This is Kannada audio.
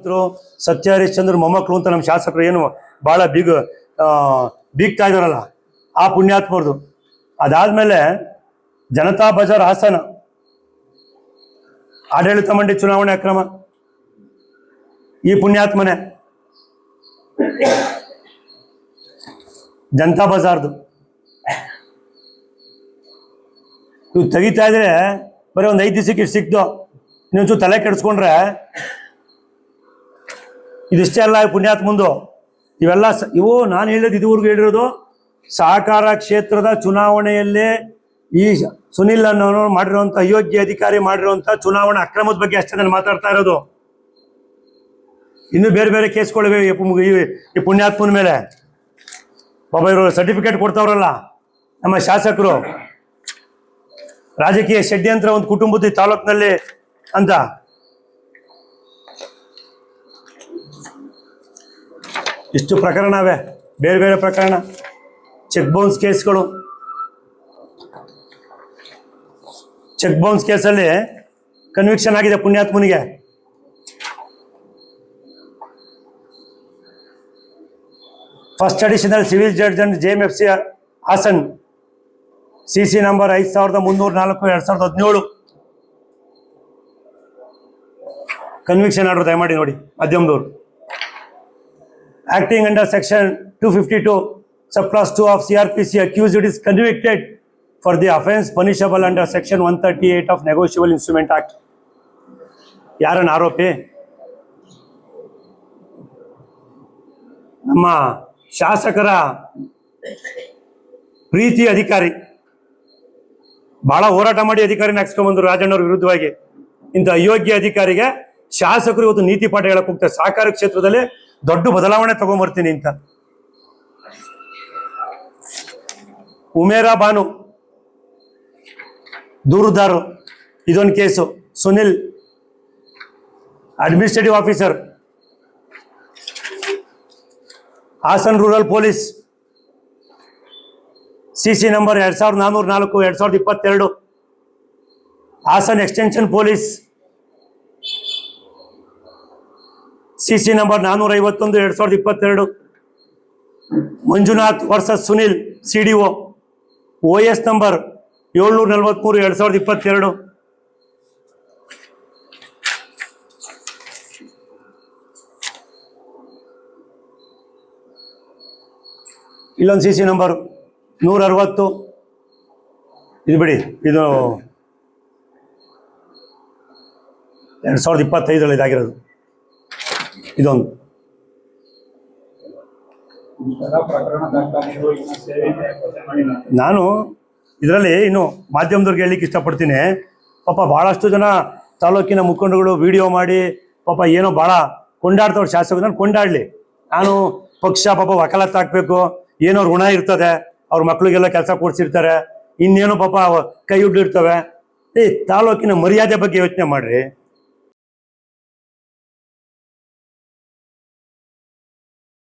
ಪುತ್ರರು, ಸತ್ಯ ಹರಿಶ್ಚಂದ್ರ ಮೊಮ್ಮಕ್ಕಳು ಅಂತ ನಮ್ಮ ಶಾಸಕರು ಏನು ಭಾಳ ಬೀಗ್ತಾ ಇದಾರಲ್ಲ ಆ ಪುಣ್ಯಾತ್ಮರದು. ಅದಾದ್ಮೇಲೆ ಜನತಾ ಬಜಾರ್ ಹಾಸನ ಆಡಳಿತ ಮಂಡಳಿ ಚುನಾವಣೆ ಅಕ್ರಮ, ಈ ಪುಣ್ಯಾತ್ಮನೆ. ಜನತಾ ಬಜಾರ್ದು ಇವು ತೆಗಿತಾ ಇದ್ರೆ ಬರೀ ಒಂದು 5 ದಿವಸಕ್ಕೆ ಇಷ್ಟು ಸಿಕ್ತು. ಇನ್ನೊಂಚೂರು ತಲೆ ಕೆಡಿಸ್ಕೊಂಡ್ರೆ ಇದಿಷ್ಟೇ ಅಲ್ಲ ಪುಣ್ಯಾತ್ಮಂದು. ಇವೆಲ್ಲ ಇವು ನಾನು ಹೇಳಿದ್ದು ಇದುವರೆಗೂ ಹೇಳಿರೋದು ಸಹಕಾರ ಕ್ಷೇತ್ರದ ಚುನಾವಣೆಯಲ್ಲೇ ಈ ಸುನಿಲ್ ಅನ್ನೋನು ಮಾಡಿರುವಂಥ ಅಯೋಗ್ಯ ಅಧಿಕಾರಿ ಮಾಡಿರುವಂಥ ಚುನಾವಣಾ ಅಕ್ರಮದ ಬಗ್ಗೆ ಅಷ್ಟೇ ನಾನು ಮಾತಾಡ್ತಾ ಇರೋದು. ಇನ್ನೂ ಬೇರೆ ಬೇರೆ ಕೇಸ್ಗಳಿವೆ ಈ ಪುಣ್ಯಾತ್ಮನ ಮೇಲೆ. ಪಾಪ ಇವರು ಸರ್ಟಿಫಿಕೇಟ್ ಕೊಡ್ತಾವ್ರಲ್ಲ ನಮ್ಮ ಶಾಸಕರು, ರಾಜಕೀಯ ಷಡ್ಯಂತ್ರ ಒಂದು ಕುಟುಂಬದ ತಾಲೂಕಿನಲ್ಲಿ ಅಂತ. ಇಷ್ಟು ಪ್ರಕರಣವೇ, ಬೇರೆ ಬೇರೆ ಪ್ರಕರಣ, ಚೆಕ್ ಬೌನ್ಸ್ ಕೇಸ್ಗಳು. ಚೆಕ್ ಬೌನ್ಸ್ ಕೇಸಲ್ಲಿ ಕನ್ವಿಕ್ಷನ್ ಆಗಿದೆ ಪುಣ್ಯಾತ್ಮನಿಗೆ. First additional civil judge and JMFC Hassan, CC number 5304/2017 conviction order ದಯಮಾಡಿ ನೋಡಿ ಮಾಧ್ಯಮದವರು. Acting under section 252 subclass 2 of CRPC, accused is convicted for the offence punishable under section 138 of Negotiable Instrument Act. ಯಾರನ್ನ ಆರೋಪಿ? ನಮ್ಮ ಶಾಸಕರ ಪ್ರೀತಿ ಅಧಿಕಾರಿ, ಬಹಳ ಹೋರಾಟ ಮಾಡಿ ಅಧಿಕಾರಿನ ಹಾಕ್ಸ್ಕೊಂಡ್ಬಂದ್ರು ರಾಜಣ್ಣವ್ರ ವಿರುದ್ಧವಾಗಿ. ಇಂಥ ಅಯೋಗ್ಯ ಅಧಿಕಾರಿಗೆ ಶಾಸಕರು ಇವತ್ತು ನೀತಿ ಪಾಠ ಹೇಳಕ್ ಹೋಗ್ತಾರೆ. ಸಹಕಾರ ಕ್ಷೇತ್ರದಲ್ಲಿ ದೊಡ್ಡ ಬದಲಾವಣೆ ತಗೊಂಡ್ಬರ್ತೀನಿ ಅಂತ. ಉಮೇರಾ ಬಾನು ದೂರುದಾರು, ಇದೊಂದು case. Sunil administrative officer, Hassan rural police, CC number 2404/2022. Hassan extension police, CC number 451/2022. Manjunath versus Sunil CDO, OS number 743/2022. ಇಲ್ಲೊಂದು CC ನಂಬರ್ 160, ಇದು ಬಿಡಿ, ಇದು 2025 ಇದಾಗಿರೋದು. ಇದೊಂದು ನಾನು ಇದರಲ್ಲಿ ಇನ್ನು ಮಾಧ್ಯಮದವ್ರಿಗೆ ಹೇಳಲಿಕ್ಕೆ ಇಷ್ಟಪಡ್ತೀನಿ. ಪಾಪ ಭಾಳಷ್ಟು ಜನ ತಾಲೂಕಿನ ಮುಖಂಡಗಳು ವಿಡಿಯೋ ಮಾಡಿ ಪಾಪ ಏನೋ ಭಾಳ ಕೊಂಡಾಡ್ತವ್ರು ಶಾಸಕರು. ನಾನು ಕೊಂಡಾಡಲಿ, ನಾನು ಪಕ್ಷ ಪಾಪ ವಕಾಲತ್ ಹಾಕಬೇಕು, ಏನೋ ಋಣ ಇರ್ತದೆ, ಅವ್ರ ಮಕ್ಳಿಗೆಲ್ಲ ಕೆಲಸ ಕೊಡ್ಸಿರ್ತಾರೆ, ಇನ್ನೇನೋ ಪಾಪ ಕೈ ಹಿಡಿದಿರ್ತವೆ. ತಾಲೂಕಿನ ಮರ್ಯಾದೆ ಬಗ್ಗೆ ಯೋಚನೆ ಮಾಡ್ರಿ.